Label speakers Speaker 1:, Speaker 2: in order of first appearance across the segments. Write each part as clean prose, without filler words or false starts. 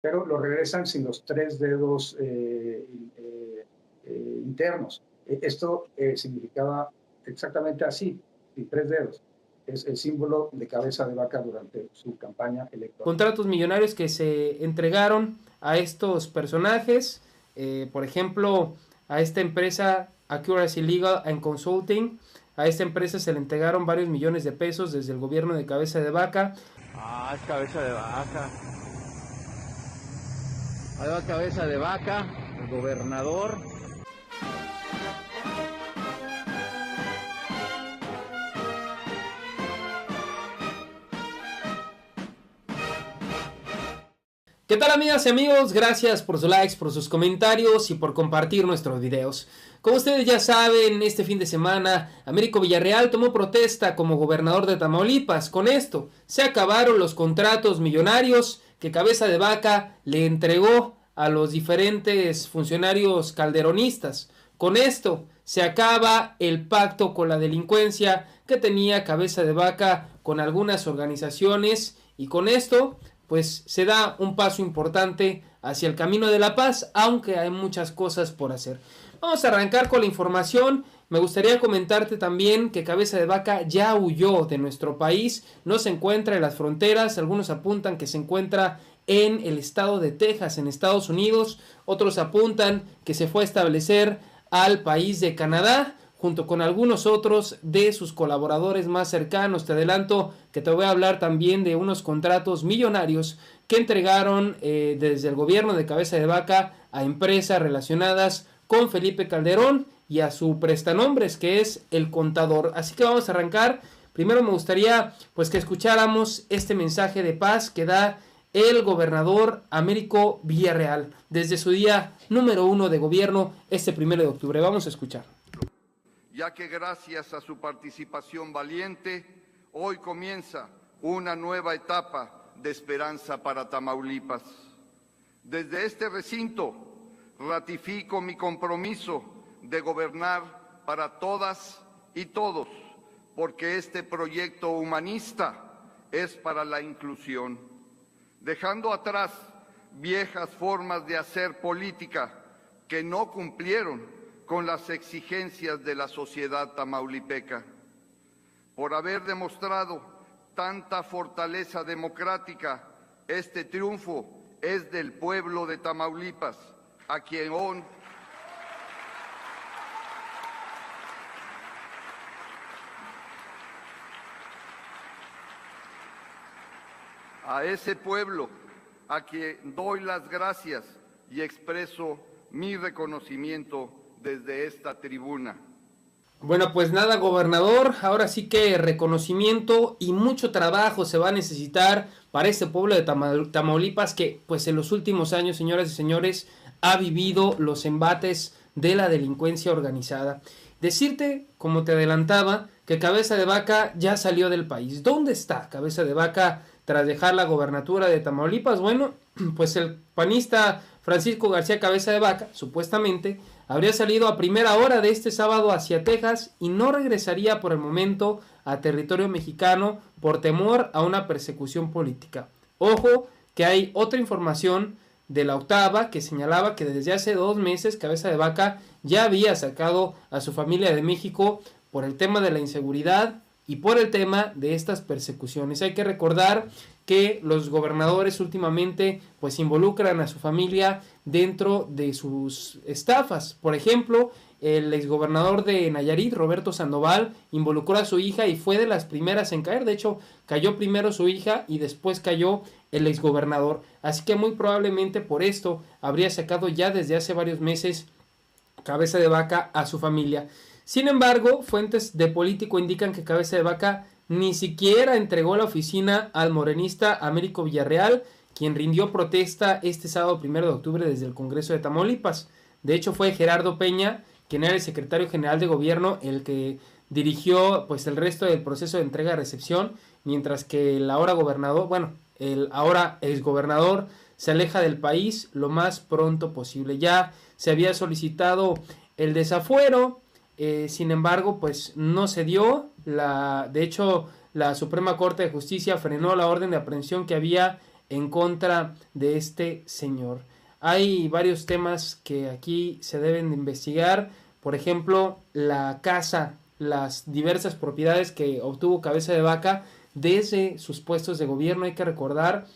Speaker 1: pero lo regresan sin los tres dedos internos. Esto significaba exactamente así, sin tres dedos. Es el símbolo de cabeza de vaca durante su campaña electoral.
Speaker 2: Contratos millonarios que se entregaron a estos personajes, por ejemplo, a esta empresa Accuracy Legal and Consulting. A esta empresa se le entregaron varios millones de pesos desde el gobierno de Cabeza de Vaca.
Speaker 3: Ah, es Cabeza de Vaca. Ahí va Cabeza de Vaca, el gobernador.
Speaker 2: ¿Qué tal, amigas y amigos? Gracias por sus likes, por sus comentarios y por compartir nuestros videos. Como ustedes ya saben, este fin de semana Américo Villarreal tomó protesta como gobernador de Tamaulipas. Con esto se acabaron los contratos millonarios que Cabeza de Vaca le entregó a los diferentes funcionarios calderonistas. Con esto se acaba el pacto con la delincuencia que tenía Cabeza de Vaca con algunas organizaciones, y con esto pues se da un paso importante hacia el camino de la paz, aunque hay muchas cosas por hacer. Vamos a arrancar con la información. Me gustaría comentarte también que Cabeza de Vaca ya huyó de nuestro país, no se encuentra en las fronteras. Algunos apuntan que se encuentra en el estado de Texas, en Estados Unidos. Otros apuntan que se fue a establecer al país de Canadá, junto con algunos otros de sus colaboradores más cercanos. Te adelanto que te voy a hablar también de unos contratos millonarios que entregaron desde el gobierno de Cabeza de Vaca a empresas relacionadas con Felipe Calderón y a su prestanombres, que es El Contador. Así que vamos a arrancar. Primero me gustaría pues que escucháramos este mensaje de paz que da el gobernador Américo Villarreal desde su día número 1 de gobierno, este 1 de octubre. Vamos a escuchar.
Speaker 4: Ya que gracias a su participación valiente, hoy comienza una nueva etapa de esperanza para Tamaulipas. Desde este recinto ratifico mi compromiso de gobernar para todas y todos, porque este proyecto humanista es para la inclusión, dejando atrás viejas formas de hacer política que no cumplieron con las exigencias de la sociedad tamaulipeca. Por haber demostrado tanta fortaleza democrática, este triunfo es del pueblo de Tamaulipas, a quien hoy a ese pueblo a quien doy las gracias y expreso mi reconocimiento desde esta tribuna.
Speaker 2: Bueno, pues nada, gobernador, ahora sí que reconocimiento y mucho trabajo se va a necesitar para este pueblo de Tamaulipas que pues en los últimos años, señoras y señores, ha vivido los embates de la delincuencia organizada. Decirte, como te adelantaba, que Cabeza de Vaca ya salió del país. ¿Dónde está Cabeza de Vaca tras dejar la gobernatura de Tamaulipas? Bueno, pues el panista Francisco García Cabeza de Vaca, supuestamente, habría salido a primera hora de este sábado hacia Texas y no regresaría por el momento a territorio mexicano por temor a una persecución política. Ojo que hay otra información de la Octava que señalaba que desde hace 2 meses Cabeza de Vaca ya había sacado a su familia de México por el tema de la inseguridad y por el tema de estas persecuciones. Hay que recordar que los gobernadores últimamente pues involucran a su familia dentro de sus estafas. Por ejemplo, el exgobernador de Nayarit, Roberto Sandoval, involucró a su hija y fue de las primeras en caer. De hecho, cayó primero su hija y después cayó el exgobernador. Así que muy probablemente por esto habría sacado ya desde hace varios meses Cabeza de Vaca a su familia. Sin embargo, fuentes de Político indican que Cabeza de Vaca ni siquiera entregó la oficina al morenista Américo Villarreal, quien rindió protesta este sábado 1 de octubre desde el Congreso de Tamaulipas. De hecho, fue Gerardo Peña, quien era el secretario general de gobierno, el que dirigió pues el resto del proceso de entrega-recepción, mientras que el ahora gobernador, el ahora exgobernador se aleja del país lo más pronto posible. Ya se había solicitado el desafuero. Sin embargo, pues no se dio. De hecho, la Suprema Corte de Justicia frenó la orden de aprehensión que había en contra de este señor. Hay varios temas que aquí se deben de investigar, por ejemplo, la casa, las diversas propiedades que obtuvo Cabeza de Vaca desde sus puestos de gobierno. Hay que recordar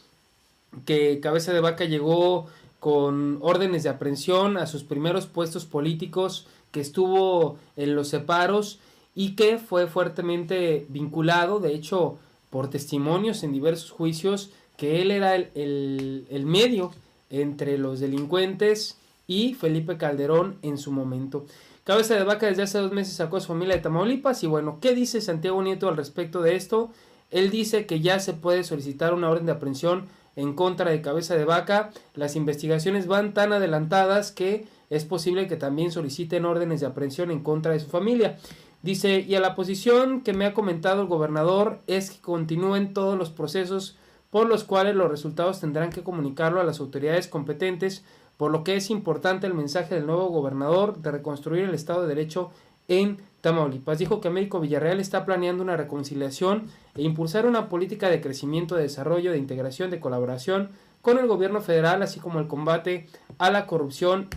Speaker 2: que Cabeza de Vaca llegó con órdenes de aprehensión a sus primeros puestos políticos, que estuvo en los separos y que fue fuertemente vinculado, de hecho, por testimonios en diversos juicios, que él era el medio entre los delincuentes y Felipe Calderón en su momento. Cabeza de Vaca desde hace 2 meses sacó a su familia de Tamaulipas y bueno, ¿qué dice Santiago Nieto al respecto de esto? Él dice que ya se puede solicitar una orden de aprehensión en contra de Cabeza de Vaca. Las investigaciones van tan adelantadas que es posible que también soliciten órdenes de aprehensión en contra de su familia. Dice, y a la posición que me ha comentado el gobernador es que continúen todos los procesos por los cuales los resultados tendrán que comunicarlo a las autoridades competentes, por lo que es importante el mensaje del nuevo gobernador de reconstruir el Estado de Derecho en Tamaulipas. Dijo que Américo Villarreal está planeando una reconciliación e impulsar una política de crecimiento, de desarrollo, de integración, de colaboración con el gobierno federal, así como el combate a la corrupción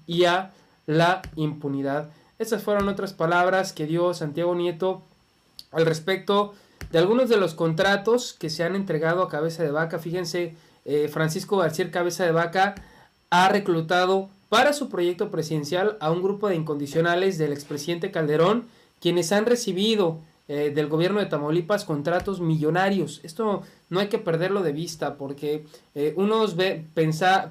Speaker 2: y a la impunidad. Estas fueron otras palabras que dio Santiago Nieto al respecto de algunos de los contratos que se han entregado a Cabeza de Vaca. Fíjense, Francisco García Cabeza de Vaca ha reclutado para su proyecto presidencial a un grupo de incondicionales del expresidente Calderón, quienes han recibido del gobierno de Tamaulipas contratos millonarios. Esto no hay que perderlo de vista, porque unos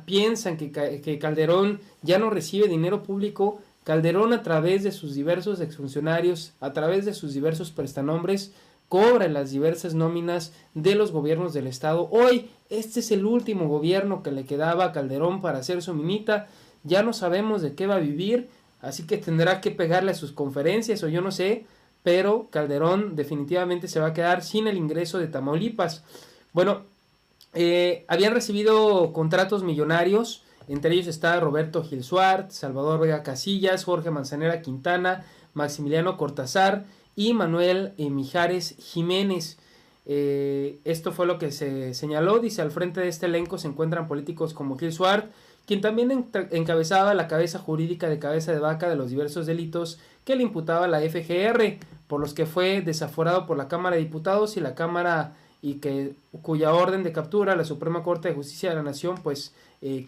Speaker 2: piensan que Calderón ya no recibe dinero público. Calderón, a través de sus diversos exfuncionarios, a través de sus diversos prestanombres, cobra las diversas nóminas de los gobiernos del estado. Hoy este es el último gobierno que le quedaba a Calderón para hacer su minita. Ya no sabemos de qué va a vivir, así que tendrá que pegarle a sus conferencias o yo no sé, pero Calderón definitivamente se va a quedar sin el ingreso de Tamaulipas. Bueno, habían recibido contratos millonarios, entre ellos está Roberto Gil Suart, Salvador Vega Casillas, Jorge Manzanera Quintana, Maximiliano Cortázar y Manuel Mijares Jiménez. Esto fue lo que se señaló. Dice, al frente de este elenco se encuentran políticos como Gil Suart, quien también encabezaba la cabeza jurídica de Cabeza de Vaca de los diversos delitos que le imputaba la FGR, por los que fue desaforado por la Cámara de Diputados y la Cámara, y cuya orden de captura la Suprema Corte de Justicia de la Nación pues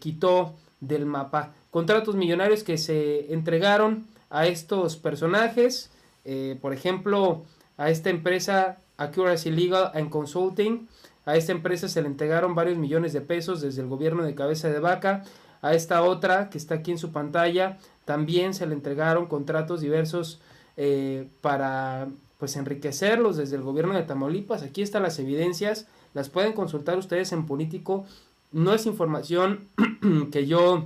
Speaker 2: quitó del mapa. Contratos millonarios que se entregaron a estos personajes, por ejemplo, a esta empresa Accuracy Legal and Consulting. A esta empresa se le entregaron varios millones de pesos desde el gobierno de Cabeza de Vaca. A esta otra que está aquí en su pantalla también se le entregaron contratos diversos para pues enriquecerlos desde el gobierno de Tamaulipas. Aquí están las evidencias, las pueden consultar ustedes en Político. No es información que yo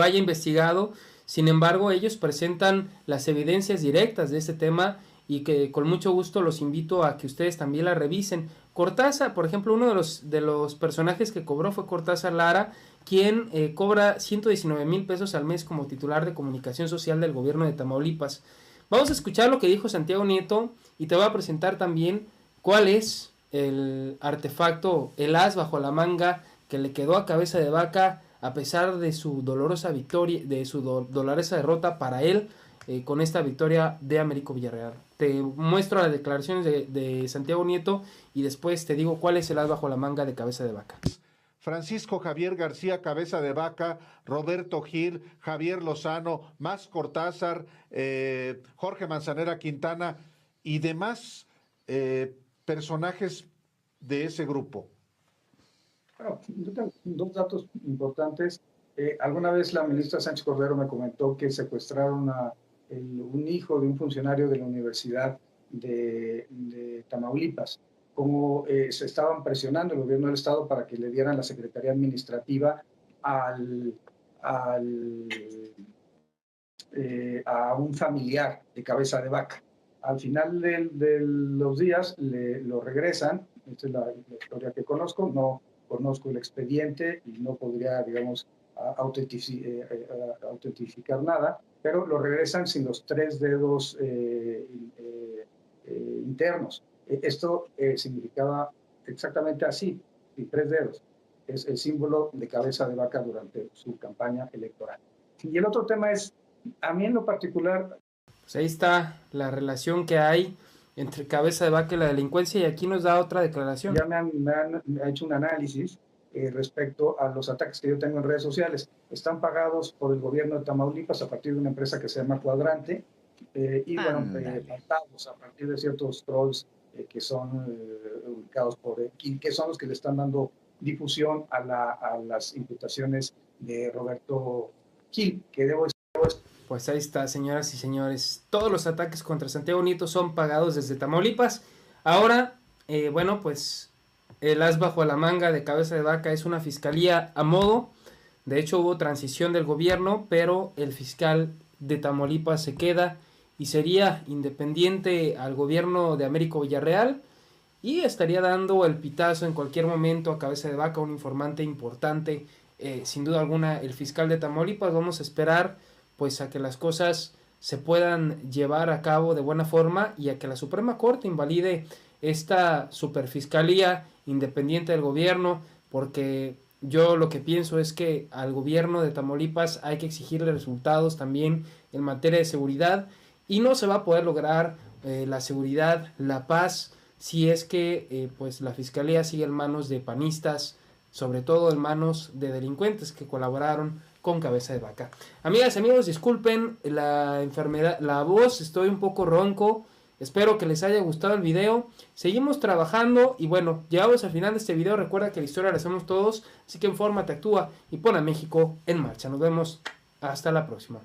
Speaker 2: haya investigado, sin embargo ellos presentan las evidencias directas de este tema y que con mucho gusto los invito a que ustedes también la revisen. Cortázar, por ejemplo, uno de los personajes que cobró fue Cortázar Lara, quien cobra 119,000 pesos al mes como titular de comunicación social del gobierno de Tamaulipas. Vamos a escuchar lo que dijo Santiago Nieto y te voy a presentar también cuál es el artefacto, el as bajo la manga que le quedó a Cabeza de Vaca a pesar de su dolorosa victoria, de su dolorosa derrota para él con esta victoria de Américo Villarreal. Te muestro las declaraciones de Santiago Nieto y después te digo cuál es el as bajo la manga de Cabeza de Vaca.
Speaker 5: Francisco Javier García Cabeza de Vaca, Roberto Gil, Javier Lozano, Max Cortázar, Jorge Manzanera Quintana y demás personajes de ese grupo.
Speaker 1: Bueno, yo tengo 2 datos importantes. Alguna vez la ministra Sánchez Cordero me comentó que secuestraron a un hijo de un funcionario de la Universidad de Tamaulipas. Como se estaban presionando el gobierno del estado para que le dieran la secretaría administrativa a un familiar de Cabeza de Vaca. Al final de los días lo regresan. Esta es la historia que conozco. No conozco el expediente y no podría, digamos, autentificar nada, pero lo regresan sin los 3 dedos internos. Esto significaba exactamente así. y 3 dedos. Es el símbolo de cabeza de vaca durante su campaña electoral. Y el otro tema es, a mí en lo particular...
Speaker 2: Pues ahí está la relación que hay entre cabeza de vaca y la delincuencia, y aquí nos da otra declaración.
Speaker 1: Ya me han hecho un análisis respecto a los ataques que yo tengo en redes sociales. Están pagados por el gobierno de Tamaulipas a partir de una empresa que se llama Cuadrante, y bueno, montados a partir de ciertos trolls que son ubicados que son los que le están dando difusión a las imputaciones de Roberto Gil, que debo decir.
Speaker 2: Pues ahí está, señoras y señores, todos los ataques contra Santiago Nieto son pagados desde Tamaulipas. Ahora, bueno, pues el as bajo la manga de cabeza de vaca es una fiscalía a modo. De hecho, hubo transición del gobierno, pero el fiscal de Tamaulipas se queda y sería independiente al gobierno de Américo Villarreal, y estaría dando el pitazo en cualquier momento a cabeza de vaca, un informante importante, sin duda alguna, el fiscal de Tamaulipas. Vamos a esperar pues a que las cosas se puedan llevar a cabo de buena forma y a que la Suprema Corte invalide esta superfiscalía independiente del gobierno, porque yo lo que pienso es que al gobierno de Tamaulipas hay que exigirle resultados también en materia de seguridad, y no se va a poder lograr la seguridad, la paz, si es que pues la fiscalía sigue en manos de panistas, sobre todo en manos de delincuentes que colaboraron con cabeza de vaca. Amigas y amigos, disculpen la enfermedad, la voz, estoy un poco ronco. Espero que les haya gustado el video. Seguimos trabajando y bueno, llegamos al final de este video. Recuerda que la historia la hacemos todos, así que infórmate, actúa y pon a México en marcha. Nos vemos hasta la próxima.